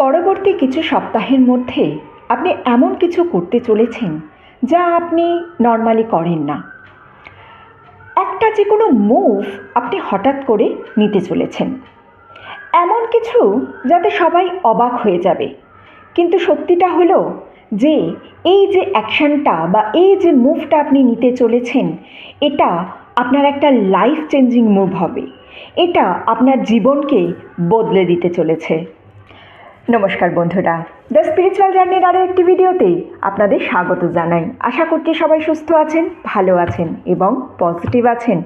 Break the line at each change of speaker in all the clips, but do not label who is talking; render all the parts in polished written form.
পরবর্তী কিছু সপ্তাহের মধ্যে আপনি এমন কিছু করতে চলেছেন যা আপনি নর্মালি করেন না। একটা যে কোনো মুভ আপনি হঠাৎ করে নিতে চলেছেন, এমন কিছু যাতে সবাই অবাক হয়ে যাবে। কিন্তু সত্যিটা হলো যে এই যে অ্যাকশানটা বা এই যে মুভটা আপনি নিতে চলেছেন, এটা আপনার একটা লাইফ চেঞ্জিং মুভ হবে। এটা আপনার জীবনকে বদলে দিতে চলেছে। নমস্কার বন্ধুরা, দ্য স্পিরিচুয়াল জার্নির আরও একটি ভিডিওতে আপনাদের স্বাগত জানাই। আশা করছি সবাই সুস্থ আছেন, ভালো আছেন এবং পজিটিভ আছেন।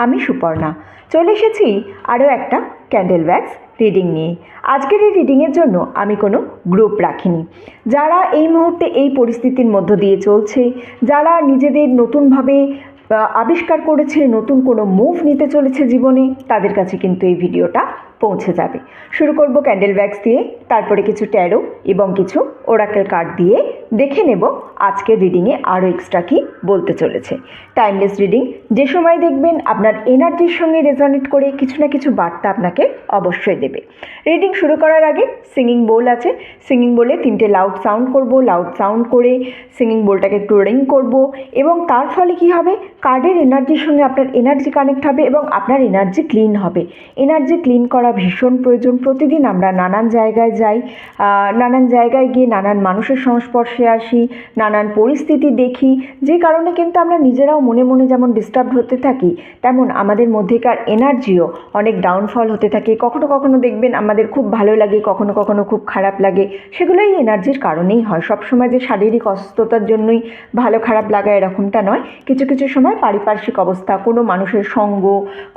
আমি সুপর্ণা চলে এসেছি আরও একটা ক্যান্ডেল ওয়্যাক্স রিডিং নিয়ে। আজকের এই রিডিংয়ের জন্য আমি কোনো গ্রুপ রাখিনি। যারা এই মুহূর্তে এই পরিস্থিতির মধ্য দিয়ে চলছে, যারা নিজেদের নতুনভাবে আবিষ্কার করেছে, নতুন কোনো মুভ নিতে চলেছে জীবনে, তাদের কাছে কিন্তু এই ভিডিওটা পৌঁছে যাবে। শুরু করব ক্যান্ডেল ওয়্যাক্স দিয়ে, তারপরে কিছু ট্যারো এবং কিছু ওরাকেল কার্ড দিয়ে দেখে নেব আজকের রিডিংয়ে আরও এক্সট্রা কী বলতে চলেছে। টাইমলেস রিডিং, যে সময় দেখবেন আপনার এনার্জির সঙ্গে রেজনেট করে কিছু না কিছু বার্তা আপনাকে অবশ্যই দেবে। রিডিং শুরু করার আগে সিঙ্গিং বোল আছে, সিঙ্গিং বোলে 3টে লাউড সাউন্ড করব। লাউড সাউন্ড করে সিঙ্গিং বোলটাকে একটু রিং করব এবং তার ফলে কি হবে, কার্ডের এনার্জির সঙ্গে আপনার এনার্জি কানেক্ট হবে এবং আপনার এনার্জি ক্লিন হবে। এনার্জি ক্লিন করা ভীষণ প্রয়োজন। প্রতিদিন আমরা নানান জায়গায় যাই, নানান জায়গায় গিয়ে নানান মানুষের সংস্পর্শে আসি, নানান পরিস্থিতি দেখি, যে কারণে কিন্তু আমরা নিজেরাও মনে মনে যেমন ডিস্টার্ব হতে থাকি, তেমন আমাদের মধ্যেকার এনার্জিও অনেক ডাউনফল হতে থাকে। কখনো কখনো দেখবেন আমাদের খুব ভালো লাগে, কখনো কখনো খুব খারাপ লাগে। সেগুলোই এনার্জির কারণেই হয়। সবসময় যে শারীরিক অসুস্থতার জন্যই ভালো খারাপ লাগা এরকমটা নয়। কিছু কিছু সময় পারিপার্শ্বিক অবস্থা, কোনো মানুষের সঙ্গ,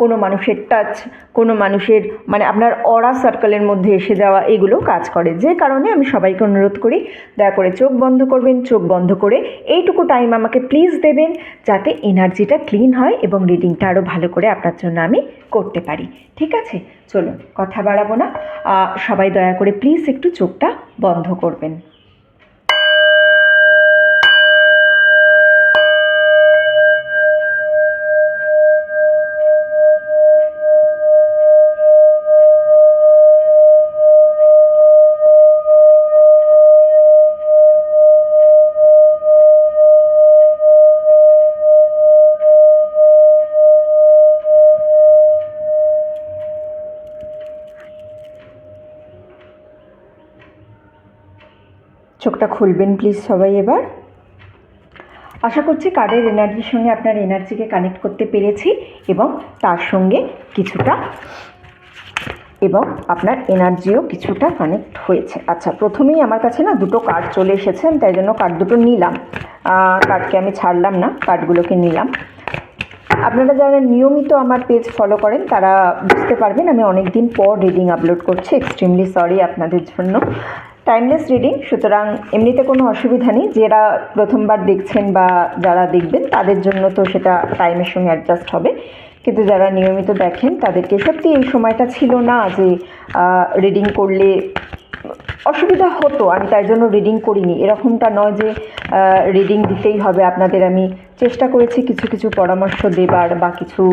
কোনো মানুষের টাচ, কোনো মানুষের মানে আপনার অরা সার্কেলের মধ্যে এসে যাওয়া, এগুলো কাজ করে। যে কারণে আমি সবাইকে অনুরোধ করি, দয়া করে চোখ বন্ধ করবেন। চোখ বন্ধ করে এইটুকু টাইম আমাকে প্লিজ দেবেন, যাতে এনার্জিটা ক্লিন হয় এবং রিডিংটা আরও ভালো করে আপনার জন্য আমি করতে পারি। ঠিক আছে, চলুন কথা বাড়াবো না। সবাই দয়া করে প্লিজ একটু চোখটা বন্ধ করবেন। চোখটা খুলবেন প্লিজ সবাই এবার। আশা করছি কার্ডের এনার্জির সঙ্গে আপনার এনার্জিকে কানেক্ট করতে পেরেছি এবং তার সঙ্গে কিছুটা এবং আপনার এনার্জিও কিছুটা কানেক্ট হয়েছে। আচ্ছা, প্রথমেই আমার কাছে না দুটো কার্ড চলে এসেছে, তাই জন্য কার্ড দুটো নিলাম। কার্ডকে আমি ছাড়লাম না, কার্ডগুলোকে নিলাম। আপনারা যারা নিয়মিত আমার পেজ ফলো করেন তারা বুঝতে পারবেন আমি অনেক দিন পর রিডিং আপলোড করছি। এক্সট্রিমলি সরি আপনাদের জন্য। টাইমলেস রিডিং, সুতরাং এমনিতে কোনো অসুবিধা নেই। যারা প্রথমবার দেখছেন বা যারা দেখবেন তাদের জন্য তো সেটা টাইমের সঙ্গে অ্যাডজাস্ট হবে, কিন্তু যারা নিয়মিত দেখেন তাদেরকে সত্যি এই সময়টা ছিল না যে রিডিং করলে অসুবিধা হতো, আমি তাই জন্য রিডিং করিনি, এরকমটা নয় যে রিডিং দিতেই হবে আপনাদের। আমি চেষ্টা করেছি কিছু কিছু পরামর্শ দেবার বা কিছু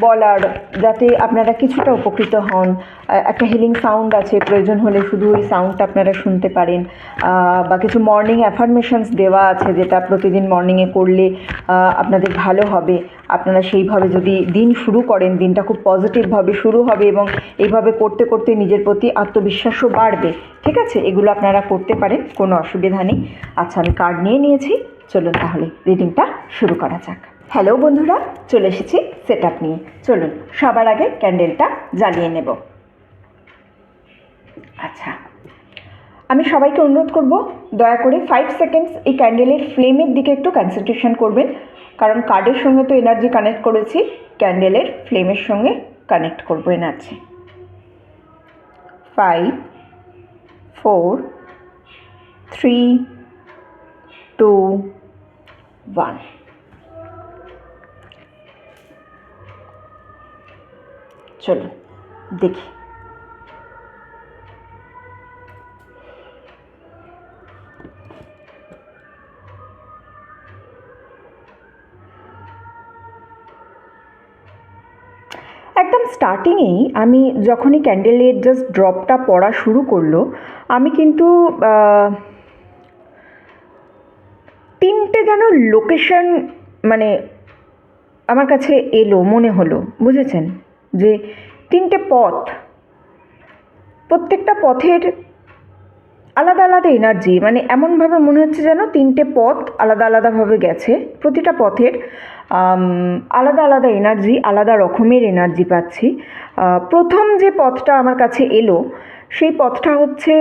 বলার, যাতে আপনারা কিছুটা উপকৃত হন। একটা হিলিং সাউন্ড আছে, প্রয়োজন হলে শুধু ওই সাউন্ডটা আপনারা শুনতে পারেন, বা কিছু মর্নিং অ্যাফার্মেশনস দেওয়া আছে যেটা প্রতিদিন মর্নিংয়ে করলে আপনাদের ভালো হবে। আপনারা সেইভাবে যদি দিন শুরু করেন, দিনটা খুব পজিটিভভাবে শুরু হবে এবং এইভাবে করতে করতে নিজের প্রতি আত্মবিশ্বাসও বাড়বে। ঠিক আছে, এগুলো আপনারা করতে পারেন, কোনো অসুবিধা নেই। আচ্ছা, আমি কার্ড নিয়ে নিয়েছি, চলুন তাহলে রিডিংটা শুরু করা যাক। হ্যালো বন্ধুরা, চলে এসেছি সেট আপ নিয়ে। চলুন সবার আগে ক্যান্ডেলটা জ্বালিয়ে নেব। আচ্ছা, আমি সবাইকে অনুরোধ করব দয়া করে 5 সেকেন্ডস এই ক্যান্ডেলের ফ্লেমের দিকে একটু কনসেন্ট্রেশন করবেন, কারণ কার্ডের সঙ্গে তো এনার্জি কানেক্ট করেছি, ক্যান্ডেলের ফ্লেমের সঙ্গে কানেক্ট করবো এনার্জি। 5 4 3 2 1। চলুন দেখি। একদম স্টার্টিংয়েই আমি যখনই ক্যান্ডেলের জাস্ট ড্রপটা পড়া শুরু করলো, আমি কিন্তু তিনটে যেন লোকেশন মানে আমার কাছে এলো, মনে হলো, বুঝেছেন, যে তিনটে পথ, প্রত্যেকটা পথের আলাদা আলাদা এনার্জি, মানে এমনভাবে মনে হচ্ছে যেন তিনটে পথ আলাদা আলাদাভাবে গেছে, প্রতিটা পথের আলাদা আলাদা এনার্জি, আলাদা রকমের এনার্জি পাচ্ছি। প্রথম যে পথটা আমার কাছে এলো সেই পথটা হচ্ছে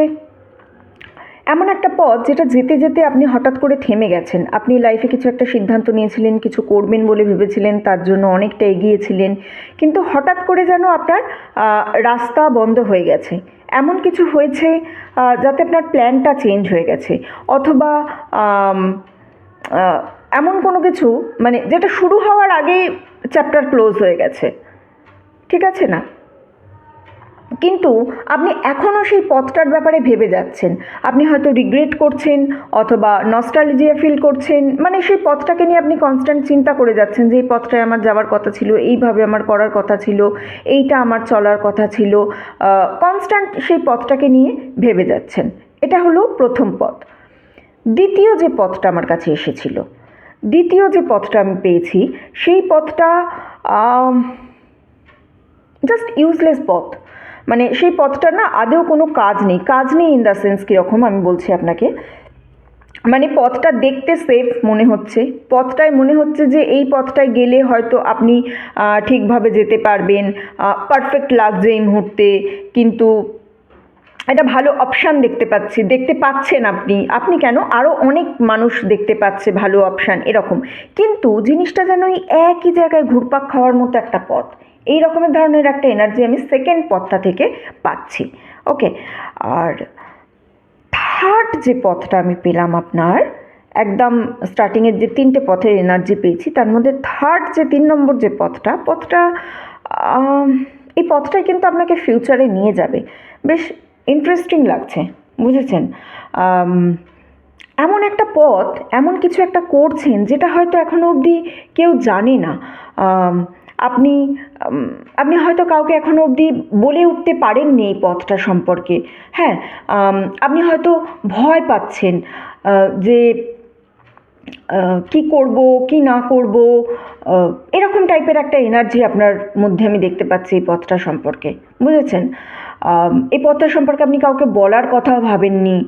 এমন একটা পথ যেটা যেতে যেতে আপনি হঠাৎ করে থেমে গেছেন। আপনি লাইফে কিছু একটা সিদ্ধান্ত নিয়েছিলেন, কিছু করবেন বলে ভেবেছিলেন, তার জন্য অনেকটা এগিয়েছিলেন, কিন্তু হঠাৎ করে যেন আপনার রাস্তা বন্ধ হয়ে গেছে। এমন কিছু হয়েছে যাতে আপনার প্ল্যানটা চেঞ্জ হয়ে গেছে, অথবা এমন কোনো কিছু মানে যেটা শুরু হওয়ার আগেই চ্যাপ্টার ক্লোজ হয়ে গেছে, ঠিক আছে না? কিন্তু আপনি এখনও সেই পথটার ব্যাপারে ভেবে যাচ্ছেন, আপনি হয়তো রিগ্রেট করছেন অথবা নস্টালজিয়া ফিল করছেন, মানে সেই পথটাকে নিয়ে আপনি কনস্ট্যান্ট চিন্তা করে যাচ্ছেন যে এই পথটায় আমার যাওয়ার কথা ছিল, এইভাবে আমার করার কথা ছিল, এইটা আমার চলার কথা ছিল, কনস্ট্যান্ট সেই পথটাকে নিয়ে ভেবে যাচ্ছেন। এটা হলো প্রথম পথ। দ্বিতীয় যে পথটা আমার কাছে এসেছিল, দ্বিতীয় যে পথটা আমি পেয়েছি, সেই পথটা জাস্ট ইউজলেস পথ। মানে সেই পথটা না আদৌ কোনো কাজ নেই ইন দ্য সেন্স কীরকম আমি বলছি আপনাকে, মানে পথটা দেখতে সেফ মনে হচ্ছে, পথটায় মনে হচ্ছে যে এই পথটায় গেলে হয়তো আপনি ঠিকভাবে যেতে পারবেন, পারফেক্ট লাগছে এই মুহূর্তে, কিন্তু একটা ভালো অপশান দেখতে পাচ্ছেন আপনি কেন, আরও অনেক মানুষ দেখতে পাচ্ছে ভালো অপশান এরকম, কিন্তু জিনিসটা যেন এই একই জায়গায় ঘুরপাক খাওয়ার মতো একটা পথ, এই রকমের ধরনের একটা এনার্জি আমি সেকেন্ড পথটা থেকে পাচ্ছি। ওকে, আর থার্ড যে পথটা আমি পেলাম আপনার, একদম স্টার্টিংয়ের যে তিনটে পথের এনার্জি পেয়েছি তার মধ্যে থার্ড যে 3 নম্বর যে পথটা এই পথটাই কিন্তু আপনাকে ফিউচারে নিয়ে যাবে। বেশ ইন্টারেস্টিং লাগছে, বুঝেছেন? এমন একটা পথ, এমন কিছু একটা করছেন যেটা হয়তো এখনও অবধি কেউ জানে না। আপনি আপনি হয়তো কাউকে এখনও অবধি বলে উঠতে পারেননি এই পথটা সম্পর্কে। হ্যাঁ, আপনি হয়তো ভয় পাচ্ছেন যে কি করব কি না করব, এরকম টাইপের একটা এনার্জি আপনার মধ্যে আমি দেখতে পাচ্ছি এই পথটা সম্পর্কে, বুঝেছেন? এই পথটা সম্পর্কে আপনি কাউকে বলার কথাও ভাবেননি,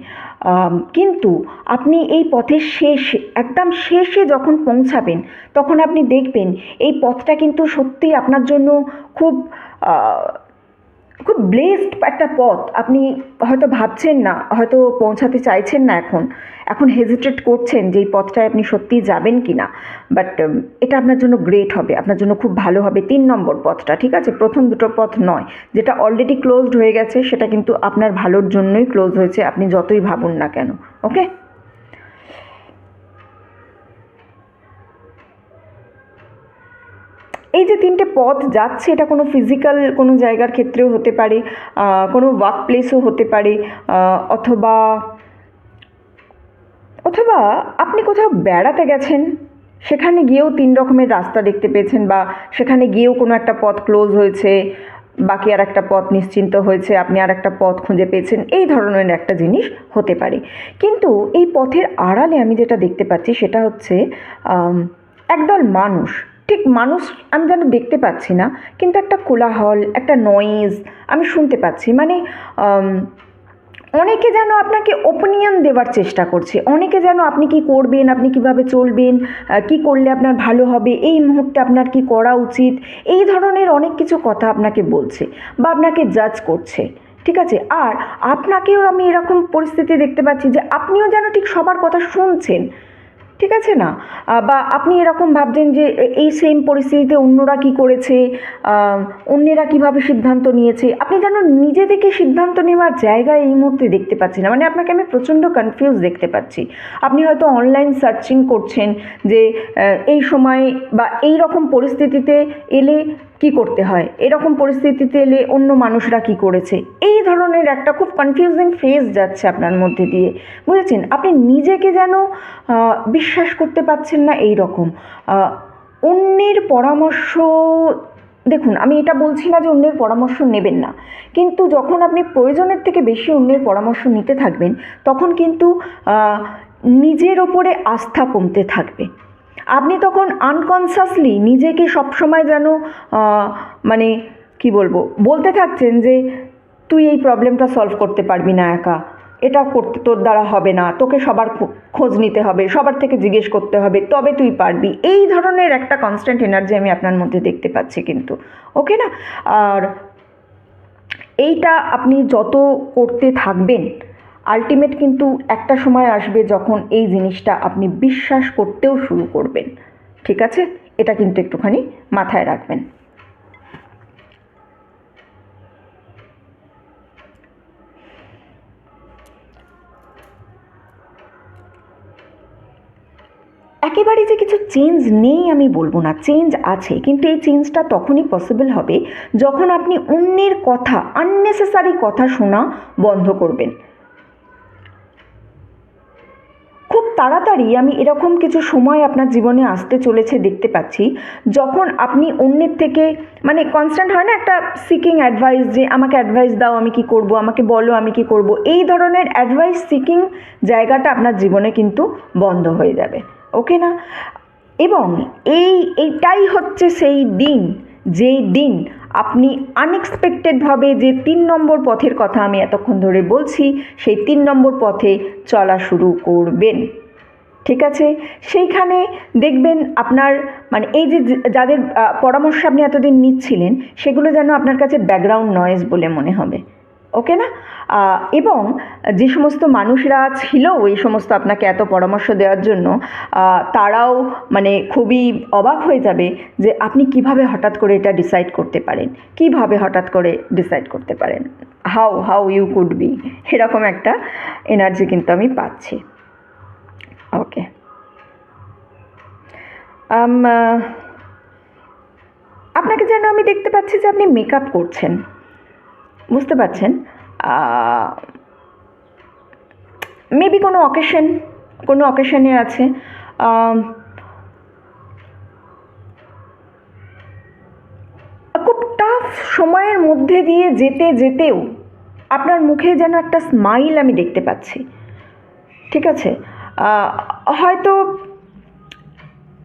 কিন্তু আপনি এই পথের একদম শেষে যখন পৌঁছাবেন তখন আপনি দেখবেন এই পথটা কিন্তু সত্যিই আপনার জন্য খুব খুব ব্লেসড একটা পথ। আপনি হয়তো ভাবছেন না, হয়তো পৌঁছাতে চাইছেন না, এখন হেজিটেট করছেন যে এই পথটায় আপনি সত্যিই যাবেন কি না, বাট এটা আপনার জন্য গ্রেট হবে, আপনার জন্য খুব ভালো হবে 3 নম্বর পথটা, ঠিক আছে? প্রথম দুটো পথ নয়, যেটা অলরেডি ক্লোজড হয়ে গেছে সেটা কিন্তু আপনার ভালোর জন্যই ক্লোজ হয়েছে, আপনি যতই ভাবুন না কেন। ওকে, এই যে তিনটে পথ যাচ্ছে, এটা কোনো ফিজিক্যাল কোনো জায়গার ক্ষেত্রেও হতে পারে, কোনো ওয়ার্ক প্লেসও হতে পারে, অথবা অথবা আপনি কোথাও বেড়াতে গেছেন, সেখানে গিয়েও 3 রকমের রাস্তা দেখতে পেয়েছেন, বা সেখানে গিয়েও কোনো একটা পথ ক্লোজ হয়েছে, বাকি আর একটা পথ নিশ্চিন্ত হয়েছে, আপনি আর একটা পথ খুঁজে পেয়েছেন, এই ধরনের একটা জিনিস হতে পারে। কিন্তু এই পথের আড়ালে আমি যেটা দেখতে পাচ্ছি সেটা হচ্ছে একদল মানুষ, ঠিক মানুষ আমি যেন দেখতে পাচ্ছি না, কিন্তু একটা কোলাহল, একটা নয়েজ আমি শুনতে পাচ্ছি, মানে অনেকে যেন আপনাকে ওপিনিয়ন দেওয়ার চেষ্টা করছে, অনেকে যেন আপনি কি করবেন, আপনি কিভাবে চলবেন, কি করলে আপনার ভালো হবে, এই মুহূর্তে আপনার কি করা উচিত, এই ধরনের অনেক কিছু কথা আপনাকে বলছে বা আপনাকে জাজ করছে, ঠিক আছে? আর আপনাকেও আমি এরকম পরিস্থিতি দেখতে পাচ্ছি যে আপনিও যেন ঠিক সবার কথা শুনছেন, ঠিক আছে না? বা আপনি এরকম ভাবছেন যে এই সেম পরিস্থিতিতে অন্যরা কি করেছে, অন্যেরা কিভাবে সিদ্ধান্ত নিয়েছে, আপনি যেন নিজে থেকে সিদ্ধান্ত নেওয়ার জায়গায় এই মুহূর্তে দেখতে পাচ্ছি না, মানে আপনাকে আমি প্রচণ্ড কনফিউজ দেখতে পাচ্ছি। আপনি হয়তো অনলাইন সার্চিং করছেন যে এই সময় বা এই রকম পরিস্থিতিতে এলে কি করতে হয়, এরকম পরিস্থিতিতে এলে অন্য মানুষরা কি করেছে, এই ধরনের একটা খুব কনফিউজিং ফেজ যাচ্ছে আপনার মধ্যে দিয়ে, বুঝেছেন? আপনি নিজেকে যেন বিশ্বাস করতে পারছেন না, এই রকম অন্যের পরামর্শ দেখুন, আমি এটা বলছি না যে অন্যের পরামর্শ নেবেন না, কিন্তু যখন আপনি প্রয়োজনের থেকে বেশি অন্যের পরামর্শ নিতে থাকবেন তখন কিন্তু নিজের ওপরে আস্থা কমতে থাকবে। আপনি তখন আনকনসাসলি নিজেকে সবসময় যেন মানে কি বলবো, বলতে থাকছেন যে তুই এই প্রবলেমটা সলভ করতে পারবি না একা, এটা করতে তোর দ্বারা হবে না, তোকে সবার খোঁজ নিতে হবে, সবার থেকে জিজ্ঞেস করতে হবে, তবে তুই পারবি। এই ধরনের একটা কনস্ট্যান্ট এনার্জি আমি আপনার মধ্যে দেখতে পাচ্ছি কিন্তু, ওকে না? আর এইটা আপনি যত করতে থাকবেন আলটিমেট কিন্তু একটা সময় আসবে যখন এই জিনিসটা আপনি বিশ্বাস করতেও শুরু করবেন। ঠিক আছে? এটা কিন্তু একটুখানি মাথায় রাখবেন। একেবারে যে কিছু চেঞ্জ নেই আমি বলবো না, চেঞ্জ আছে, কিন্তু এই চেঞ্জটা তখনই পসিবল হবে যখন আপনি অন্যের কথা, আননেসেসারি কথা শোনা বন্ধ করবেন। খুব তাড়াতাড়ি আমি এরকম কিছু সময় আপনার জীবনে আসতে চলেছে দেখতে পাচ্ছি, যখন আপনি অন্যের থেকে মানে কনস্ট্যান্ট হয় না একটা সিকিং অ্যাডভাইস, যে আমাকে অ্যাডভাইস দাও আমি কি করব, আমাকে বলো আমি কি করব, এই ধরনের অ্যাডভাইস সিকিং জায়গাটা আপনার জীবনে কিন্তু বন্ধ হয়ে যাবে। ওকে না? এবং এইটাই হচ্ছে সেই দিন, যেই দিন আপনি আনএক্সপেক্টেডভাবে যে 3 নম্বর পথের কথা আমি এতক্ষণ ধরে বলছি, সেই 3 নম্বর পথে চলা শুরু করবেন। ঠিক আছে? সেইখানে দেখবেন আপনার মানে এই যে যাদের পরামর্শ আপনি এতদিন নিচ্ছিলেন সেগুলো যেন আপনার কাছে ব্যাকগ্রাউন্ড নয়েজ বলে মনে হবে। ওকে না? এবং যে সমস্ত মানুষরা ছিল এই সমস্ত আপনাকে এত পরামর্শ দেওয়ার জন্য, তারাও মানে খুবই অবাক হয়ে যাবে যে আপনি কিভাবে হঠাৎ করে এটা ডিসাইড করতে পারেন, কিভাবে হঠাৎ করে ডিসাইড করতে পারেন, হাউ ইউ কুড বি, এরকম একটা এনার্জি কিন্তু আমি পাচ্ছি। ওকে। আপনাকে যেন আমি দেখতে পাচ্ছি যে আপনি মেকআপ করছেন, বুঝতে পারছেন? মেবি কোনো অকেশনে আছে। খুব টাফ সময়ের মধ্যে দিয়ে যেতেও আপনার মুখে যেন একটা স্মাইল আমি দেখতে পাচ্ছি। ঠিক আছে? হয়তো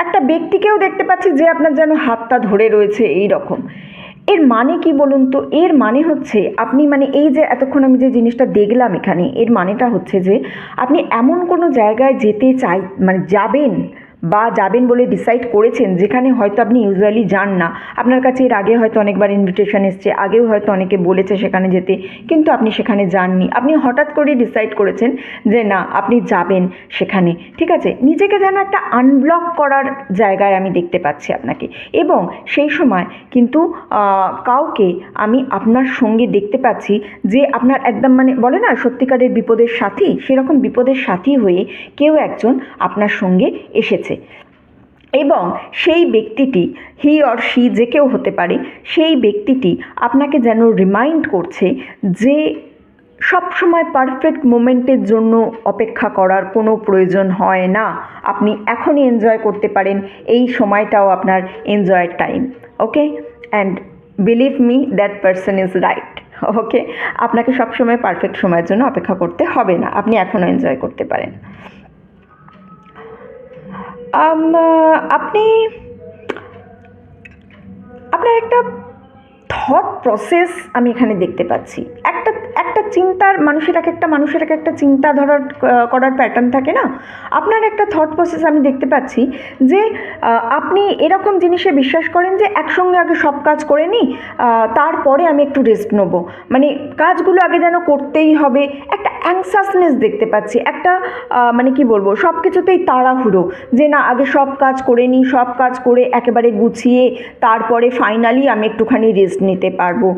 একটা ব্যক্তিকেও দেখতে পাচ্ছি যে আপনার যেন হাতটা ধরে রয়েছে এই রকম। এর মানে কি বলুন তো? এর মানে হচ্ছে আপনি মানে এই যে এতক্ষণ আমি যে জিনিসটা দেখলাম এখানে, এর মানেটা হচ্ছে যে আপনি এমন কোনো জায়গায় যেতে মানে যাবেন বলে ডিসাইড করেছেন যেখানে হয়তো আপনি ইউজুয়ালি যান না। আপনার কাছে এর আগে হয়তো অনেকবার ইনভিটেশন এসছে, আগেও হয়তো অনেকে বলেছে সেখানে যেতে, কিন্তু আপনি সেখানে যাননি। আপনি হঠাৎ করে ডিসাইড করেছেন যে না, আপনি যাবেন সেখানে। ঠিক আছে? নিজেকে যেন একটা আনব্লক করার জায়গায় আমি দেখতে পাচ্ছি আপনাকে। এবং সেই সময় কিন্তু কাউকে আমি আপনার সঙ্গে দেখতে পাচ্ছি যে আপনার একদম মানে বলে না সত্যিকারের বিপদের সাথী, সেরকম বিপদের সাথী হয়ে কেউ একজন আপনার সঙ্গে এসেছে। এবং সেই ব্যক্তিটি হি অর শি যে কেউ হতে পারে, সেই ব্যক্তিটি আপনাকে যেন রিমাইন্ড করছে যে সব সময় পারফেক্ট মোমেন্টের জন্য অপেক্ষা করার কোনো প্রয়োজন হয় না। আপনি এখনই এনজয় করতে পারেন, এই সময়টাও আপনার এনজয়ের time. Okay? And believe me, that person is right. Okay? আপনাকে সবসময় পারফেক্ট সময়ের জন্য অপেক্ষা করতে হবে না, আপনি এখনও এনজয় করতে পারেন। আপনি আপনার একটা থট প্রসেস আমি এখানে দেখতে পাচ্ছি। একটা মানুষের এক একটা চিন্তা করার প্যাটার্ন থাকে না? আপনার একটা থট প্রসেস আমি দেখতে পাচ্ছি যে আপনি এরকম জিনিসে বিশ্বাস করেন যে একসঙ্গে আগে সব কাজ করে নিই, তারপরে আমি একটু রেস্ট নেবো, মানে কাজগুলো আগে যেন করতেই হবে। একটা অ্যাংসাসনেস দেখতে পাচ্ছি, একটা মানে কি বলবো, সব কিছুতেই তাড়াহুড়ো, যে না আগে সব কাজ করে নিই, সব কাজ করে একেবারে গুছিয়ে তারপরে ফাইনালি আমি একটুখানি রেস্ট নিতে পারবো।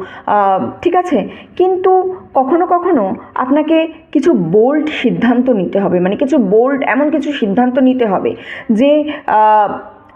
ঠিক আছে? কিন্তু কখনো কখনো আপনাকে কিছু বোল্ড সিদ্ধান্ত নিতে হবে, মানে এমন কিছু সিদ্ধান্ত নিতে হবে যে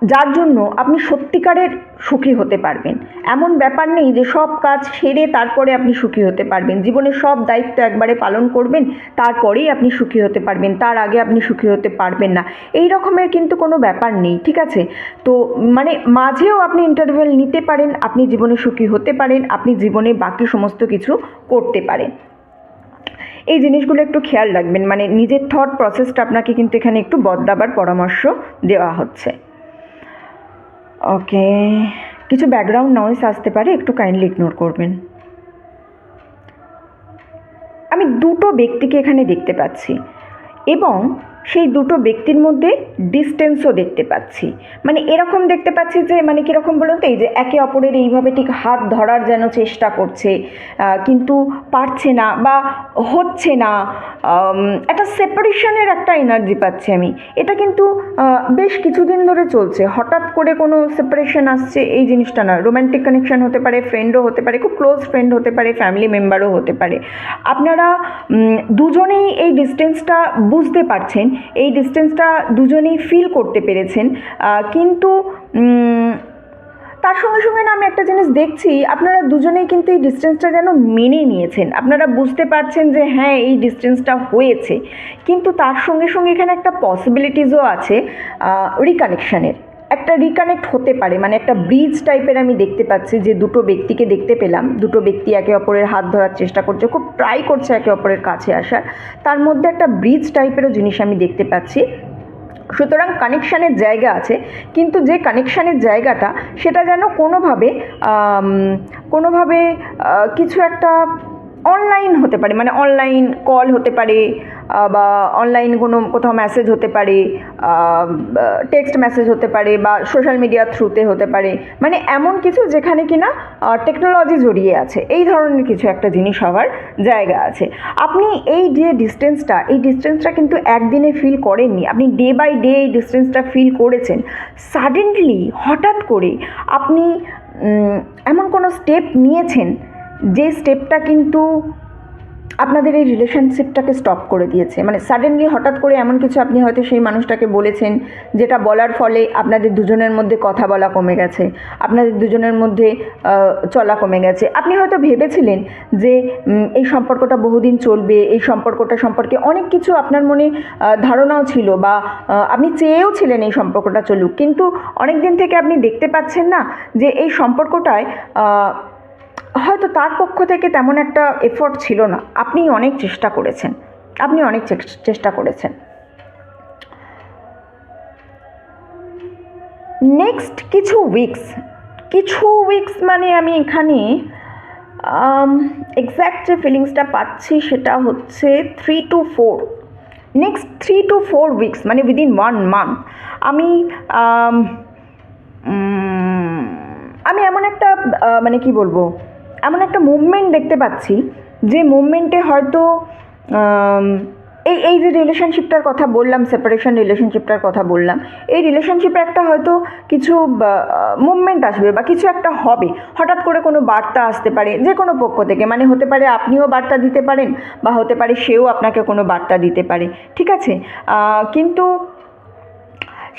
যার জন্য আপনি সত্যিকারের সুখী হতে পারবেন। এমন ব্যাপার নেই যে সব কাজ সেরে তারপরে আপনি সুখী হতে পারবেন। জীবনের সব দায়িত্ব একবারে পালন করবেন, তারপরেই আপনি সুখী হতে পারবেন, তার আগে আপনি সুখী হতে পারবেন না, এই রকমের কিন্তু কোনো ব্যাপার নেই, ঠিক আছে? তো মানে মাঝেও আপনি ইন্টারভেল নিতে পারেন, আপনি জীবনে সুখী হতে পারেন, আপনি জীবনে বাকি সমস্ত কিছু করতে পারেন। এই জিনিসগুলো একটু খেয়াল রাখবেন, মানে নিজের থট প্রসেসটা আপনাকে কিন্তু এখানে একটু বদলাবার পরামর্শ দেওয়া হচ্ছে। ওকে, কিছু ব্যাকগ্রাউন্ড নয়েজ আসতে পারে, একটু কাইন্ডলি ইগনোর করবেন। আমি দুটো ব্যক্তিকে এখানে দেখতে পাচ্ছি এবং সেই দুটো ব্যক্তির মধ্যে ডিস্টেন্সও দেখতে পাচ্ছি। মানে এরকম দেখতে পাচ্ছি যে মানে কীরকম বলুন তো, এই যে একে অপরের এইভাবে ঠিক হাত ধরার যেন চেষ্টা করছে, কিন্তু পারছে না বা হচ্ছে না, একটা সেপারেশনের একটা এনার্জি পাচ্ছি আমি। এটা কিন্তু বেশ কিছুদিন ধরে চলছে, হঠাৎ করে কোনো সেপারেশন আসছে এই জিনিসটা না। রোম্যান্টিক কানেকশন হতে পারে, ফ্রেন্ডও হতে পারে, খুব ক্লোজ ফ্রেন্ড হতে পারে, ফ্যামিলি মেম্বারও হতে পারে। আপনারা দুজনেই এই ডিস্টেন্সটা বুঝতে পারছেন, এই ডিস্টেন্সটা দুজনেই ফিল করতে পেরেছেন, কিন্তু তার সঙ্গে সঙ্গে না আমি একটা জিনিস দেখছি, আপনারা দুজনেই কিন্তু এই ডিস্টেন্সটা যেন মেনে নিয়েছেন। আপনারা বুঝতে পারছেন যে হ্যাঁ এই ডিস্টেন্সটা হয়েছে, কিন্তু তার সঙ্গে সঙ্গে এখানে একটা পসিবিলিটিসও আছে রিকানেকশানের। একটা রিকানেক্ট হতে পারে, মানে একটা ব্রিজ টাইপের আমি দেখতে পাচ্ছি, যে দুটো ব্যক্তিকে দেখতে পেলাম, দুটো ব্যক্তি একে অপরের হাত ধরার চেষ্টা করছে, খুব ট্রাই করছে একে অপরের কাছে আসার, তার মধ্যে একটা ব্রিজ টাইপেরও জিনিস আমি দেখতে পাচ্ছি। সুতরাং কানেকশানের জায়গা আছে, কিন্তু যে কানেকশানের জায়গাটা সেটা যেন কোনোভাবে কিছু একটা অনলাইন হতে পারে, মানে অনলাইন কল হতে পারে, বা অনলাইন কোনো কোথাও মেসেজ হতে পারে, টেক্সট মেসেজ হতে পারে, বা সোশ্যাল মিডিয়ার থ্রুতে হতে পারে, মানে এমন কিছু যেখানে কিনা টেকনোলজি জড়িয়ে আছে, এই ধরনের কিছু একটা জিনিস হওয়ার জায়গা আছে। আপনি এই যে ডিস্টেন্সটা, এই ডিস্টেন্সটা কিন্তু একদিনে ফিল করেননি, আপনি ডে বাই ডে এই ডিস্টেন্সটা ফিল করেছেন। সাডেনলি হঠাৎ করে আপনি এমন কোনো স্টেপ নিয়েছেন যে স্টেপটা কিন্তু আপনাদের এই রিলেশনশিপটাকে স্টপ করে দিয়েছে। মানে সাডেনলি হঠাৎ করে এমন কিছু আপনি হয়তো সেই মানুষটাকে বলেছেন, যেটা বলার ফলে আপনাদের দুজনের মধ্যে কথা বলা কমে গেছে, আপনাদের দুজনের মধ্যে চলা কমে গেছে। আপনি হয়তো ভেবেছিলেন যে এই সম্পর্কটা বহুদিন চলবে, এই সম্পর্কটা সম্পর্কে অনেক কিছু আপনার মনে ধারণাও ছিল, বা আপনি চেয়েও ছিলেন এই সম্পর্কটা চলুক, কিন্তু অনেক দিন থেকে আপনি দেখতে পাচ্ছেন না যে এই সম্পর্কটায় হয়তো তার পক্ষ থেকে তেমন একটা এফোর্ট ছিল না। আপনি অনেক চেষ্টা করেছেন। নেক্সট কিছু উইকস মানে আমি এখানে এক্স্যাক্ট যে ফিলিংসটা পাচ্ছি সেটা হচ্ছে 3 to 4, নেক্সট 3 to 4 উইকস, মানে উইদিন 1 month আমি এমন একটা মানে কি বলবো, এমন একটা মুভমেন্ট দেখতে পাচ্ছি, যে মুভমেন্টে হয়তো এই যে রিলেশনশিপটার কথা বললাম, সেপারেশন রিলেশনশিপটার কথা বললাম, এই রিলেশনশিপে একটা হয়তো কিছু মুভমেন্ট আসবে বা কিছু একটা হবে। হঠাৎ করে কোনো বার্তা আসতে পারে যে কোনো পক্ষ থেকে, মানে হতে পারে আপনিও বার্তা দিতে পারেন, বা হতে পারে সেও আপনাকে কোনো বার্তা দিতে পারে, ঠিক আছে? কিন্তু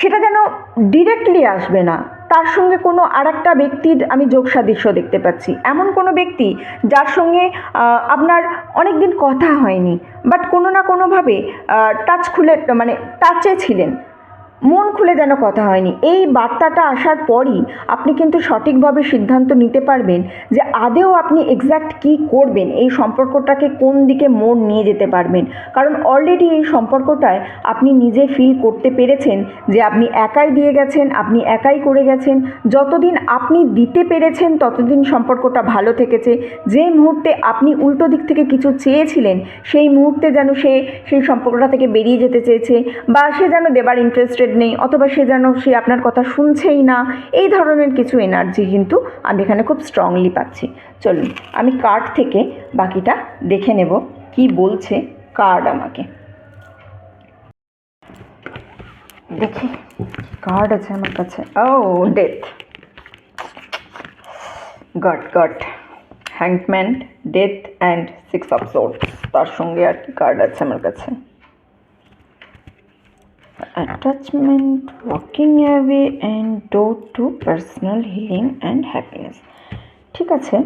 সেটা যেন ডিরেক্টলি আসবে না, তার সঙ্গে কোনো আরেকটা ব্যক্তির আমি যোগ সাদৃশ্য দেখতে পাচ্ছি। এমন কোনো ব্যক্তি যার সঙ্গে আপনার অনেক দিন কথা হয়নি, বাট কোনো না কোনোভাবে টাচে ছিলেন, মন খুলে যেন কথা হয়নি। এই বার্তাটা আসার পরই আপনি কিন্তু সঠিকভাবে সিদ্ধান্ত নিতে পারবেন যে আদেও আপনি এক্স্যাক্ট কী করবেন, এই সম্পর্কটাকে কোন দিকে মোড় নিয়ে যেতে পারবেন। কারণ অলরেডি এই সম্পর্কটায় আপনি নিজে ফিল করতে পেরেছেন যে আপনি একাই দিয়ে গেছেন, আপনি একাই করে গেছেন। যতদিন আপনি দিতে পেরেছেন ততদিন সম্পর্কটা ভালো থেকেছে। যে মুহূর্তে আপনি উল্টো দিক থেকে কিছু চেয়েছিলেন, সেই মুহূর্তে যেন সেই সম্পর্কটা থেকে বেরিয়ে যেতে চেয়েছে, বা সে যেন দেবার ইন্টারেস্টেড নেই, অথবা সে আপনার কথা শুনছেই না, এই ধরনের কিছু এনার্জি কিন্তু আমি এখানে খুব স্ট্রংলি পাচ্ছি। চলুন আমি কার্ড থেকে বাকিটা দেখে নেব কি বলছে কার্ড আমাকে। দেখি কার্ড আছে আমার কাছে। ও ডেথ, গট হ্যাংম্যান, ডেথ অ্যান্ড 6 of Swords, তার সঙ্গে আর কি কার্ড আছে আমার কাছে। Attachment, walking away and door to personal healing and happiness. ঠিক আছে,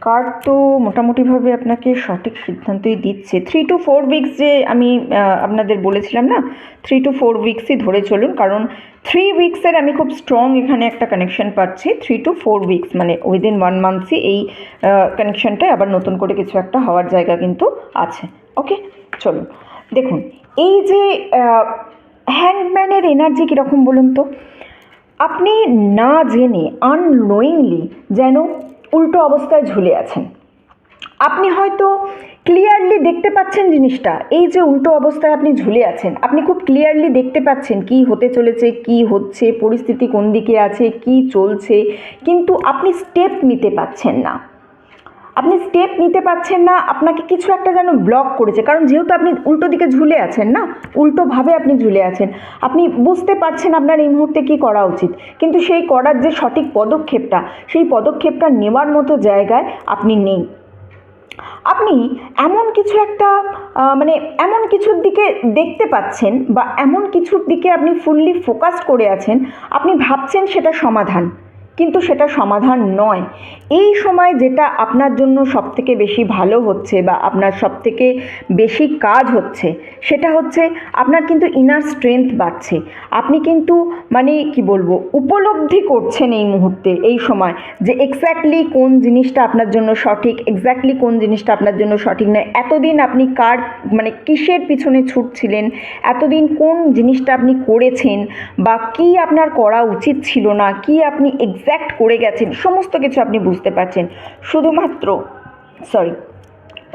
কার্ড তো মোটামুটিভাবে আপনাকে সঠিক সিদ্ধান্তই দিচ্ছে। 3 to 4 উইকস যে আমি আপনাদের বলেছিলাম না, 3 to 4 উইকসই ধরে চলুন, কারণ 3 উইকসের আমি খুব স্ট্রং এখানে একটা কানেকশন পাচ্ছি। 3 to 4 উইকস মানে উইদিন 1 মান্থসই এই কানেকশনটায় আবার নতুন করে কিছু একটা হওয়ার জায়গা কিন্তু আছে। ওকে, চলুন দেখুন এই যে হ্যাংম্যানের এনার্জি কীরকম বলুন তো। আপনি না জেনে আননোয়িংলি যেন উল্টো অবস্থায় ঝুলে আছেন। আপনি হয়তো ক্লিয়ারলি দেখতে পাচ্ছেন জিনিসটা, এই যে উল্টো অবস্থায় আপনি ঝুলে আছেন, আপনি খুব ক্লিয়ারলি দেখতে পাচ্ছেন কি হতে চলেছে, কি হচ্ছে, পরিস্থিতি কোন দিকে আছে, কি চলছে, কিন্তু আপনি স্টেপ নিতে পাচ্ছেন না। আপনি স্টেপ নিতে পারছেন না, আপনাকে কিছু একটা যেন ব্লক করেছে, কারণ যেহেতু আপনি উল্টো দিকে ঝুলে আছেন না, উল্টোভাবে আপনি ঝুলে আছেন, আপনি বুঝতে পারছেন আপনার এই মুহূর্তে কী করা উচিত, কিন্তু সেই করার যে সঠিক পদক্ষেপটা, সেই পদক্ষেপটা নেওয়ার মতো জায়গায় আপনি নেই। আপনি এমন কিছু একটা মানে এমন কিছুর দিকে দেখতে পাচ্ছেন বা এমন কিছুর দিকে আপনি ফুললি ফোকাস করে আছেন, আপনি ভাবছেন সেটা সমাধান, কিন্তু সেটা সমাধান নয়। এই সময় যেটা আপনার জন্য সবথেকে বেশি ভালো হচ্ছে বা আপনার সবথেকে বেশি কাজ হচ্ছে, সেটা হচ্ছে আপনার কিন্তু ইনার স্ট্রেংথ বাড়ছে। আপনি কিন্তু মানে কি বলবো, উপলব্ধি করছেন এই মুহূর্তে, এই সময়, যে এক্স্যাক্টলি কোন জিনিসটা আপনার জন্য সঠিক, এক্স্যাক্টলি কোন জিনিসটা আপনার জন্য সঠিক নয়। এতদিন আপনি কার মানে কিসের পিছনে ছুটছিলেন, এতদিন কোন জিনিসটা আপনি করেছেন বা কি আপনার করা উচিত ছিল না, কি আপনি এক্স্যাক্ট করে গেছেন, সমস্ত কিছু আপনি বুঝতে পারছেন।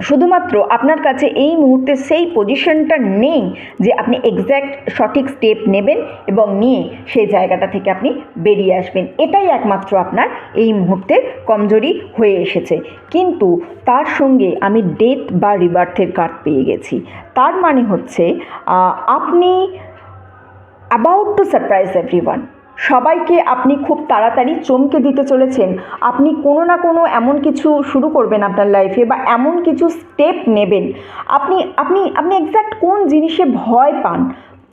শুধুমাত্র আপনার কাছে এই মুহূর্তে সেই পজিশনটা নেই যে আপনি এক্স্যাক্ট সঠিক স্টেপ নেবেন এবং নিয়ে সেই জায়গাটা থেকে আপনি বেরিয়ে আসবেন। এটাই একমাত্র আপনার এই মুহূর্তে কমজোরি হয়ে এসেছে। কিন্তু তার সঙ্গে আমি ডেথ বা রিবার্থের কার্ড পেয়ে গেছি। তার মানে হচ্ছে আপনি অ্যাবাউট টু সারপ্রাইজ এভরিওয়ান। সবাইকে আপনি খুব তাড়াতাড়ি চমকে দিতে চলেছেন। আপনি কোনো না কোনো এমন কিছু শুরু করবেন আপনার লাইফে বা এমন কিছু স্টেপ নেবেন। আপনি আপনি আপনি এক্স্যাক্ট কোন জিনিসে ভয় পান,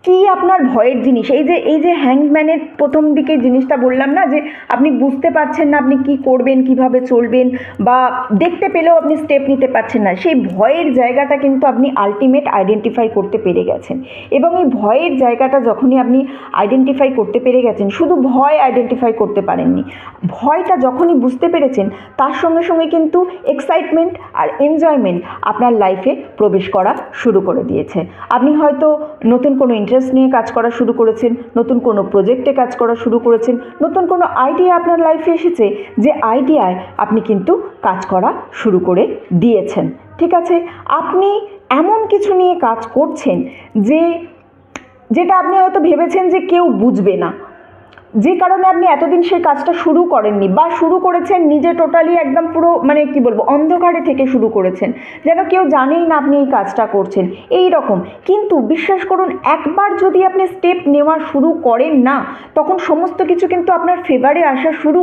কি আপনার ভয়ের জিনিস, এই যে হ্যাংম্যানের প্রথম দিকে জিনিসটা বললাম না, যে আপনি বুঝতে পারছেন না আপনি কি করবেন, কিভাবে চলবেন, বা দেখতে পেলেও আপনি স্টেপ নিতে পারছেন না, সেই ভয়ের জায়গাটা কিন্তু আপনি আলটিমেট আইডেন্টিফাই করতে পেরে গেছেন। এবং এই ভয়ের জায়গাটা যখনই আপনি আইডেন্টিফাই করতে পেরে গেছেন, শুধু ভয় আইডেন্টিফাই করতে পারেননি, ভয়টা যখনই বুঝতে পেরেছেন, তার সঙ্গে সঙ্গে কিন্তু এক্সাইটমেন্ট আর এনজয়মেন্ট আপনার লাইফে প্রবেশ করা শুরু করে দিয়েছে। আপনি হয়তো নতুন কোনো ইন্টারেস্ট নিয়ে কাজ করা শুরু করেছেন, নতুন কোনো প্রজেক্টে কাজ করা শুরু করেছেন, নতুন কোনো আইডিয়া আপনার লাইফে এসেছে, যে আইডিয়ায় আপনি কিন্তু কাজ করা শুরু করে দিয়েছেন। ঠিক আছে, আপনি এমন কিছু নিয়ে কাজ করছেন যেটা আপনি হয়তো ভেবেছেন যে কেউ বুঝবে না, যে কারণে আপনি এতদিন সেই কাজটা শুরু করেননি, বা শুরু করেছেন নিজে টোটালি একদম পুরো মানে কি বলবো অন্ধকারে থেকে শুরু করেছেন, যেন কেউ জানেই না আপনি এই কাজটা করছেন, এই রকম। কিন্তু বিশ্বাস করুন, একবার যদি আপনি স্টেপ নেওয়া শুরু করেন না, তখন সমস্ত কিছু কিন্তু আপনার ফেভারে আসা শুরু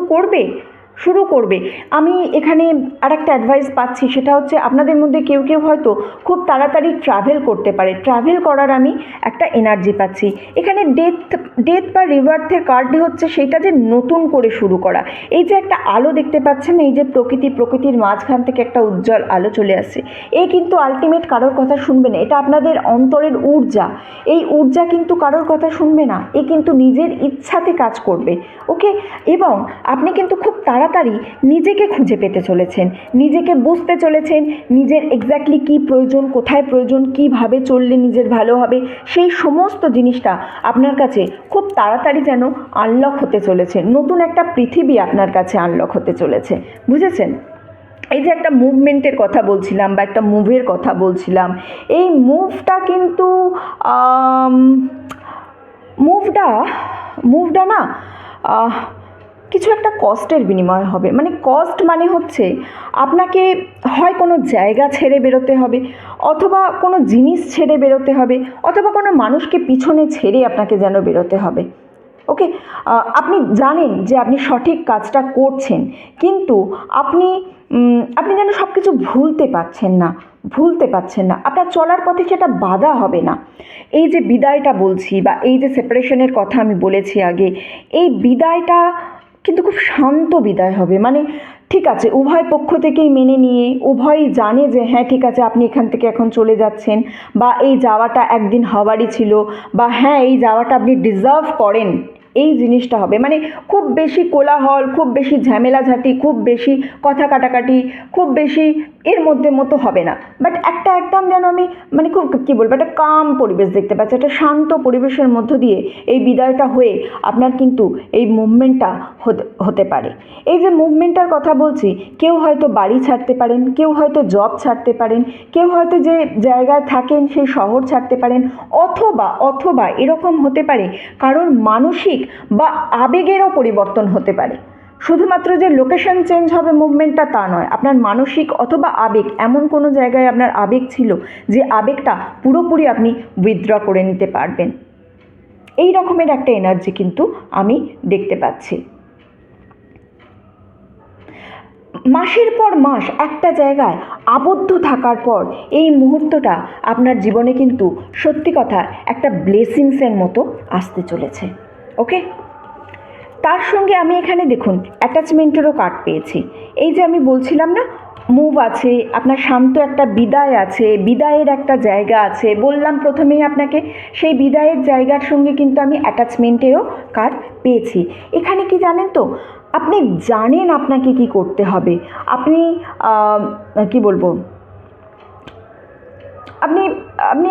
করবে। আমি এখানে আর একটা অ্যাডভাইস পাচ্ছি, সেটা হচ্ছে আপনাদের মধ্যে কেউ কেউ হয়তো খুব তাড়াতাড়ি ট্রাভেল করতে পারে, ট্রাভেল করার আমি একটা এনার্জি পাচ্ছি এখানে। ডেথ বা রিবার্থের কার্ডে হচ্ছে সেইটা যে নতুন করে শুরু করা। এই যে একটা আলো দেখতে পাচ্ছেন, এই যে প্রকৃতির মাঝখান থেকে একটা উজ্জ্বল আলো চলে আসছে, এই কিন্তু আলটিমেট কারোর কথা শুনবে না, এটা আপনাদের অন্তরের ঊর্জা। এই ঊর্জা কিন্তু কারোর কথা শুনবে না, এ কিন্তু নিজের ইচ্ছাতে কাজ করবে। ওকে, এবং আপনি কিন্তু খুব তাড়াতাড়ি নিজেকে খুঁজে পেতে চলেছেন, নিজেকে বুঝতে চলেছেন, নিজের এক্স্যাক্টলি কী প্রয়োজন, কোথায় প্রয়োজন, কীভাবে চললে নিজের ভালো হবে, সেই সমস্ত জিনিসটা আপনার কাছে খুব তাড়াতাড়ি যেন আনলক হতে চলেছে। নতুন একটা পৃথিবী আপনার কাছে আনলক হতে চলেছে, বুঝেছেন? এই যে একটা মুভমেন্টের কথা বলছিলাম বা একটা মুভের কথা বলছিলাম, এই মুভটা কিন্তু মুভটা না কিছু একটা কস্টের বিনিময় হবে। মানে কস্ট মানে হচ্ছে আপনাকে হয় কোনো জায়গা ছেড়ে বেরোতে হবে, অথবা কোনো জিনিস ছেড়ে বেরোতে হবে, অথবা কোনো মানুষকে পিছনে ছেড়ে আপনাকে যেন বেরোতে হবে। ওকে, আপনি জানেন যে আপনি সঠিক কাজটা করছেন, কিন্তু আপনি আপনি যেন সব কিছু ভুলতে পারছেন না, আপনার চলার পথে সেটা বাধা হবে না। এই যে বিদায়টা বলছি, বা এই যে সেপারেশনের কথা আমি বলেছি আগে, এই বিদায়টা কিন্তু খুব শান্ত বিদায় হবে। মানে ঠিক আছে, উভয় পক্ষ থেকেই মেনে নিয়ে, উভয়ই জানে যে হ্যাঁ ঠিক আছে আপনি এখান থেকে এখন চলে যাচ্ছেন, বা এই যাওয়াটা একদিন হওয়ারই ছিল, বা হ্যাঁ এই যাওয়াটা আপনি ডিজার্ভ করেন, এই জিনিসটা হবে। মানে খুব বেশি কোলাহল, খুব বেশি ঝামেলাঝাটি, খুব বেশি কথা কাটাকাটি, খুব বেশি এর মধ্যে মতো হবে না। বাট একটা একদম যেন আমি মানে খুব কী বলবো, একটা কাম পরিবেশ দেখতে পাচ্ছি, একটা শান্ত পরিবেশের মধ্য দিয়ে এই বিদায়টা হয়ে আপনার কিন্তু এই মুভমেন্টটা হতে পারে। এই যে মুভমেন্টটার কথা বলছি, কেউ হয়তো বাড়ি ছাড়তে পারেন, কেউ হয়তো জব ছাড়তে পারেন, কেউ হয়তো যে জায়গায় থাকেন সেই শহর ছাড়তে পারেন, অথবা এরকম হতে পারে কারোর মানসিক বা আবেগেরও পরিবর্তন হতে পারে। শুধুমাত্র যে লোকেশন চেঞ্জ হবে মুভমেন্টটা তা নয়, আপনার মানসিক অথবা আবেগ, এমন কোনো জায়গায় আপনার আবেগ ছিল যে আবেগটা পুরোপুরি আপনি উইথড্র করে নিতে পারবেন। এই রকমের একটা এনার্জি কিন্তু আমি দেখতে পাচ্ছি। মাসের পর মাস একটা জায়গায় আবদ্ধ থাকার পর এই মুহূর্তটা আপনার জীবনে কিন্তু সত্যি কথা একটা ব্লেসিংসের মতো আসতে চলেছে। ওকে, তার সঙ্গে আমি এখানে দেখুন অ্যাটাচমেন্টেরও কার্ড পেয়েছি। এই যে আমি বলছিলাম না, মুভ আছে, আপনার শান্ত একটা বিদায় আছে, বিদায়ের একটা জায়গা আছে, বললাম প্রথমেই আপনাকে, সেই বিদায়ের জায়গার সঙ্গে কিন্তু আমি অ্যাটাচমেন্টেরও কার্ড পেয়েছি। এখানে কি জানেন তো, আপনি জানেন আপনাকে কি করতে হবে, আপনি কি বলবো, আপনি আপনি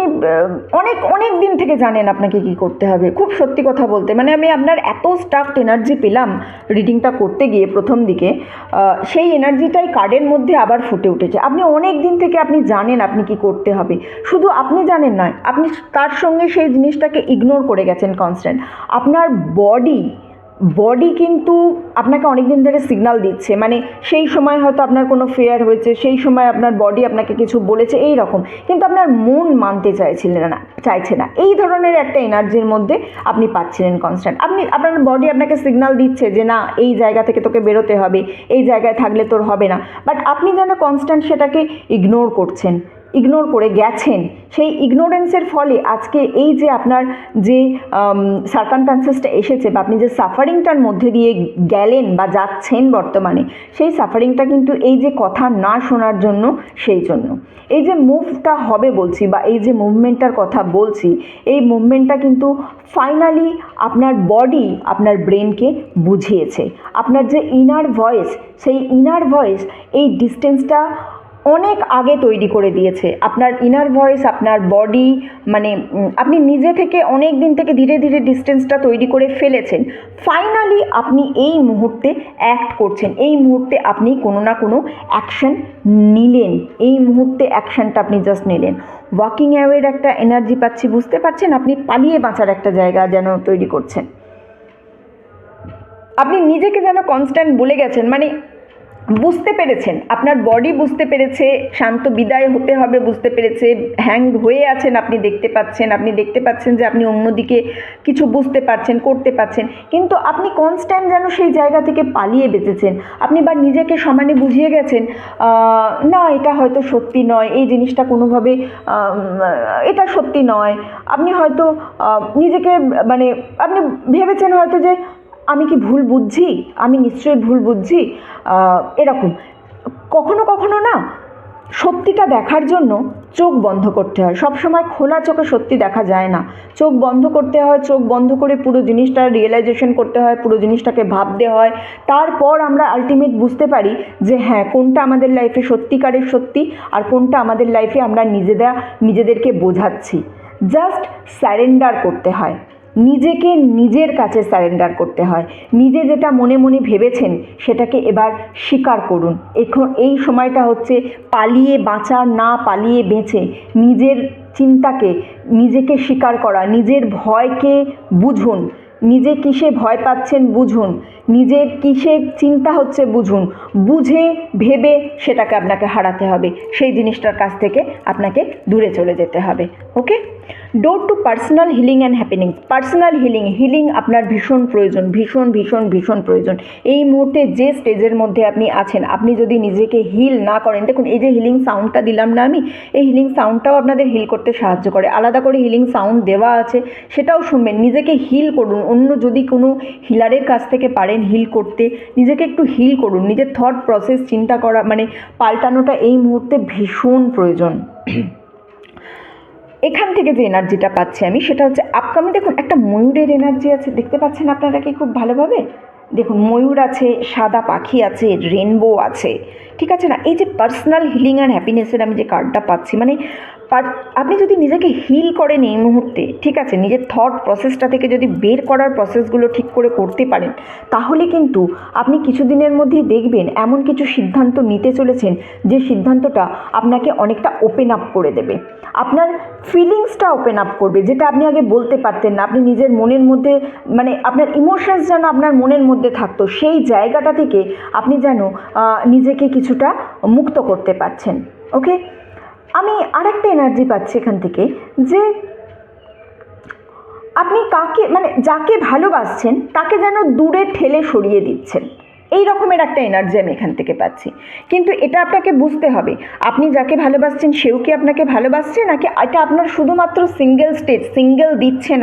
অনেক দিন থেকে জানেন আপনাকে কি করতে হবে। খুব সত্যি কথা বলতে, মানে আমি আপনার এত স্টাফড এনার্জি পেলাম রিডিংটা করতে গিয়ে প্রথম দিকে, সেই এনার্জিটাই কার্ডের মধ্যে আবার ফুটে উঠেছে। আপনি অনেক দিন থেকে আপনি জানেন আপনি কি করতে হবে, শুধু আপনি জানেন নয়, আপনি তার সঙ্গে সেই জিনিসটাকে ইগনোর করে গেছেন কনস্ট্যান্ট। আপনার বডি কিন্তু আপনাকে অনেক দিন ধরে সিগন্যাল দিচ্ছে, মানে সেই সময় হয়তো আপনার কোনো ফেয়ার হয়েছে, সেই সময় আপনার বডি আপনাকে কিছু বলেছে এই রকম, কিন্তু আপনার মন মানতে চাইছে না। এই ধরনের একটা এনার্জির মধ্যে আপনি পাচ্ছিলেন কনস্ট্যান্ট। আপনার বডি আপনাকে সিগন্যাল দিচ্ছে যে না এই জায়গা থেকে তোকে বেরোতে হবে, এই জায়গায় থাকলে তোর হবে না, বাট আপনি যেন কনস্ট্যান্ট সেটাকে ইগনোর করে গেছেন। সেই ইগনোরেন্সের ফলে আজকে এই যে আপনার যে সার্কামস্ট্যান্সেসটা এসেছে, বা আপনি যে সাফারিংটার মধ্যে দিয়ে গেলেন বা যাচ্ছেন বর্তমানে, সেই সাফারিংটা কিন্তু এই যে কথা না শোনার জন্য, সেই জন্য এই যে মুভটা হবে বলছি, বা এই যে মুভমেন্টটার কথা বলছি, এই মুভমেন্টটা কিন্তু ফাইনালি আপনার বডি আপনার ব্রেনকে বুঝিয়েছে। আপনার যে ইনার ভয়েস, সেই ইনার ভয়েস এই ডিস্টেন্সটা অনেক আগে তৈরি করে দিয়েছে। আপনার ইনার ভয়েস, আপনার বডি, মানে আপনি নিজে থেকে অনেক দিন থেকে ধীরে ধীরে ডিস্টেন্সটা তৈরি করে ফেলেছেন। ফাইনালি আপনি এই মুহূর্তে অ্যাক্ট করছেন, এই মুহূর্তে আপনি কোনো না কোনো অ্যাকশন নিলেন, এই মুহূর্তে অ্যাকশনটা আপনি জাস্ট নিলেন। ওয়াকিং অ্যাওয়ের একটা এনার্জি পাচ্ছি, বুঝতে পারছেন? আপনি পালিয়ে বাঁচার একটা জায়গা যেন তৈরি করছেন। আপনি নিজেকে যেন কনস্ট্যান্ট বলে গেছেন, মানে বুঝতে পেরেছেন, আপনার বডি বুঝতে পেরেছে শান্ত বিদায় হতে হবে, বুঝতে পেরেছে, হ্যাংড হয়ে আছেন, আপনি দেখতে পাচ্ছেন যে আপনি অন্যদিকে কিছু বুঝতে পারছেন, করতে পারছেন, কিন্তু আপনি কনস্ট্যান্ট যেন সেই জায়গা থেকে পালিয়ে বেঁচেছেন। আপনি বা নিজেকে সমানে বুঝিয়ে গেছেন না এটা হয়তো সত্যি নয়, এই জিনিসটা কোনোভাবে এটা সত্যি নয়। আপনি হয়তো নিজেকে মানে আপনি ভেবেছেন হয়তো যে আমি কি ভুল বুঝছি, আমি নিশ্চয়ই ভুল বুঝছি, এরকম। কখনো না সত্যিটা দেখার জন্য চোখ বন্ধ করতে হয়, সবসময় খোলা চোখে সত্যি দেখা যায় না, চোখ বন্ধ করতে হয়, চোখ বন্ধ করে পুরো জিনিসটা রিয়েলাইজেশন করতে হয়, পুরো জিনিসটাকে ভাবতে হয়, তারপর আমরা আলটিমেট বুঝতে পারি যে হ্যাঁ কোনটা আমাদের লাইফে সত্যিকারের সত্যি, আর কোনটা আমাদের লাইফে আমরা নিজেদেরকে বোঝাচ্ছি। জাস্ট স্যারেন্ডার করতে হয়, নিজেকে নিজের কাছে স্যারেন্ডার করতে হয়। নিজে যেটা মনে মনে ভেবেছেন সেটাকে এবার স্বীকার করুন। এখন এই সময়টা হচ্ছে পালিয়ে বাঁচা, না পালিয়ে বেঁচে নিজের চিন্তাকে, নিজেকে স্বীকার করা, নিজের ভয়কে বুঝুন, নিজে কিসে ভয় পাচ্ছেন বুঝুন, নিজের কিসে চিন্তা হচ্ছে বুঝুন, বুঝে ভেবে সেটাকে আপনাকে হারাতে হবে, সেই জিনিসটার কাছ থেকে আপনাকে দূরে চলে যেতে হবে। Okay, door to personal healing and happening. Personal healing আপনার ভীষণ প্রয়োজন, ভীষণ ভীষণ ভীষণ প্রয়োজন। এই মুহূর্তে যে স্টেজের মধ্যে আপনি আছেন, আপনি যদি নিজেকে হিল না করেন, দেখুন এই যে হিলিং সাউন্ডটা দিলাম না আমি, এই হিলিং সাউন্ডটাও আপনাদের হিল করতে সাহায্য করে। আলাদা করে হিলিং সাউন্ড দেওয়া আছে, সেটাও শুনবেন। নিজেকে হিল করুন, অন্য যদি কোনো হিলারের কাছ থেকে পারেন হিল করতে, নিজেকে একটু হিল করুন। নিজের থট প্রসেস চিন্তা করা মানে পাল্টানোটা এই মুহূর্তে ভীষণ প্রয়োজন। এখান থেকে যে এনার্জিটা পাচ্ছি আমি সেটা হচ্ছে আপকামিং। দেখুন একটা ময়ূরের এনার্জি আছে, দেখতে পাচ্ছেন আপনারা কি খুব ভালোভাবে? দেখুন ময়ূর আছে, সাদা পাখি আছে, রেনবো আছে, ঠিক আছে না? এই যে পার্সোনাল হিলিং অ্যান্ড হ্যাপিনেসের আমি যে কার্ডটা পাচ্ছি, মানে আপনি যদি নিজেকে হিল করেন এই মুহূর্তে, ঠিক আছে, নিজের থট প্রসেসটা থেকে যদি বের করার প্রসেসগুলো ঠিক করে করতে পারেন, তাহলে কিন্তু আপনি কিছুদিনের মধ্যেই দেখবেন এমন কিছু সিদ্ধান্ত নিতে চলেছেন যে সিদ্ধান্তটা আপনাকে অনেকটা ওপেন আপ করে দেবে, আপনার ফিলিংসটা ওপেন আপ করবে, যেটা আপনি আগে বলতে পারতেন না। আপনি নিজের মনের মধ্যে মানে আপনার ইমোশনস যেন আপনার মনের মধ্যে থাকতো, সেই জায়গাটা থেকে আপনি যেন নিজেকে কিছুটা মুক্ত করতে পারছেন। ওকে, আমি আরেকটা এনার্জি পাচ্ছি এখান থেকে, যে আপনি কাকে মানে যাকে ভালোবাসছেন তাকে যেন দূরে ঠেলে সরিয়ে দিচ্ছেন, এই রকমের একটা এনার্জি আমি এখান থেকে পাচ্ছি। কিন্তু এটা আপনাকে বুঝতে হবে, আপনি যাকে ভালোবাসছেন সেও কি আপনাকে ভালোবাসছে, নাকি এটা আপনার শুধুমাত্র সিঙ্গেল স্টেজ, সিঙ্গেল দিচ্ছেন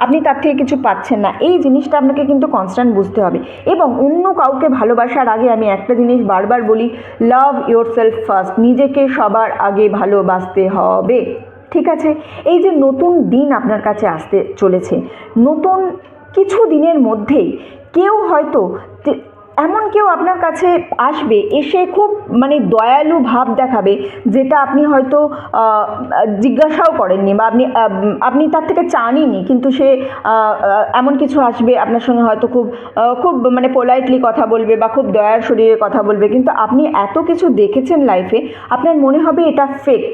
আপনি তার থেকে কিছু পাচ্ছেন না, এই জিনিসটা আপনাকে কিন্তু কনস্ট্যান্ট বুঝতে হবে। এবং অন্য কাউকে ভালোবাসার আগে আমি একটা জিনিস বারবার বলি, লাভ ইয়োরসেলফ ফার্স্ট, নিজেকে সবার আগে ভালোবাসতে হবে, ঠিক আছে? এই যে নতুন দিন আপনার কাছে আসতে চলেছে, নতুন কিছু দিনের মধ্যেই কেউ হয়তো এমন কেউ আপনার কাছে আসবে, এসে খুব মানে দয়ালু ভাব দেখাবে, যেটা আপনি হয়তো জিজ্ঞাসাও করেননি, বা আপনি তার থেকে চানইনি, কিন্তু সে এমন কিছু আসবে আপনার সঙ্গে, হয়তো খুব মানে পোলাইটলি কথা বলবে বা খুব দয়ার শরীরে কথা বলবে, কিন্তু আপনি এত কিছু দেখেছেন লাইফে, আপনার মনে হবে এটা ফেক,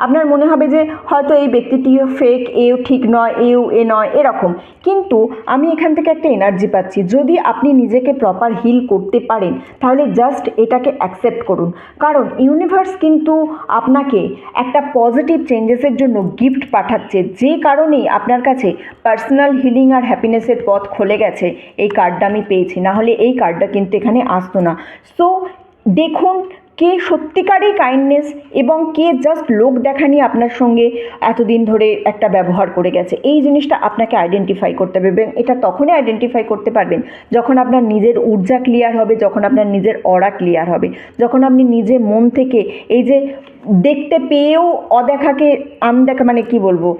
আপনার মনে হবে যে হয়তো এই ব্যক্তিটিও ফেক, এও ঠিক নয়, এ নয়, এরকম। কিন্তু আমি এখান থেকে একটা এনার্জি পাচ্ছি, যদি আপনি নিজেকে প্রপার হিল করতে পারেন তাহলে জাস্ট এটাকে অ্যাকসেপ্ট করুন, কারণ ইউনিভার্স কিন্তু আপনাকে একটা পজিটিভ চেঞ্জেসের জন্য গিফট পাঠাচ্ছে, যে কারণেই আপনার কাছে পার্সোনাল হিলিং আর হ্যাপিনেসের পথ খুলে গেছে। এই কার্ডটা আমি পেয়েছি, নাহলে এই কার্ডটা কিন্তু এখানে আসতো না। সো দেখুন কে সত্যিকারই কাইন্ডনেস এবং কে জাস্ট লোক দেখানি আপনার সঙ্গে এতদিন ধরে একটা ব্যবহার করে গেছে, এই জিনিসটা আপনাকে আইডেন্টিফাই করতে হবে। এবং এটা তখনই আইডেন্টিফাই করতে পারবেন যখন আপনার নিজের ঊর্জা ক্লিয়ার হবে, যখন আপনার নিজের অরা ক্লিয়ার হবে, যখন আপনি নিজে মন থেকে এই যে দেখতে পেয়েও অদেখাকে আনদেখা, মানে কি বলবো,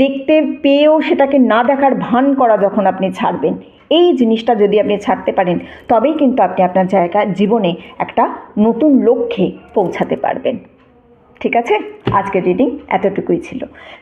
দেখতে পেয়েও সেটাকে না দেখার ভান করা যখন আপনি ছাড়বেন, এই জিনিসটা যদি আপনি ছাড়তে পারেন, তবেই কিন্তু আপনি আপনার জীবনে একটা নতুন লক্ষ্যে পৌঁছাতে পারবেন। ঠিক আছে, আজকের রিডিং এতটুকুই ছিল।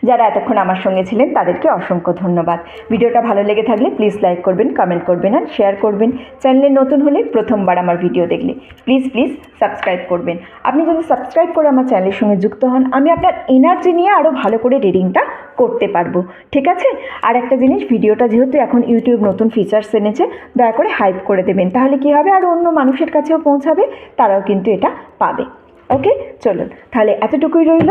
যারা এতক্ষণ আমার সঙ্গে ছিলেন তাদেরকে অসংখ্য ধন্যবাদ। ভিডিওটা ভালো লেগে থাকলে প্লিজ লাইক করবেন, কমেন্ট করবেন আর শেয়ার করবেন। চ্যানেলে নতুন হলে প্রথমবার আমার ভিডিও দেখলে প্লিজ সাবস্ক্রাইব করবেন। আপনি যদি সাবস্ক্রাইব করে আমার চ্যানেলের সঙ্গে যুক্ত হন, আমি আপনার এনার্জি নিয়ে আরও ভালো করে রিডিংটা করতে পারবো, ঠিক আছে? আর একটা জিনিস, ভিডিওটা যেহেতু এখন ইউটিউব নতুন ফিচার্স এনেছে, দয়া করে হাইপ করে দেবেন, তাহলে কী হবে, আর অন্য মানুষের কাছেও পৌঁছাবে, তারাও কিন্তু এটা পাবে। ওকে, চলুন তাহলে এতটুকুই রইল।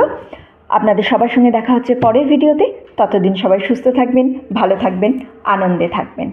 আপনাদের সবার সঙ্গে দেখা হচ্ছে পরের ভিডিওতে। ততদিন সবাই সুস্থ থাকবেন, ভালো থাকবেন, আনন্দে থাকবেন।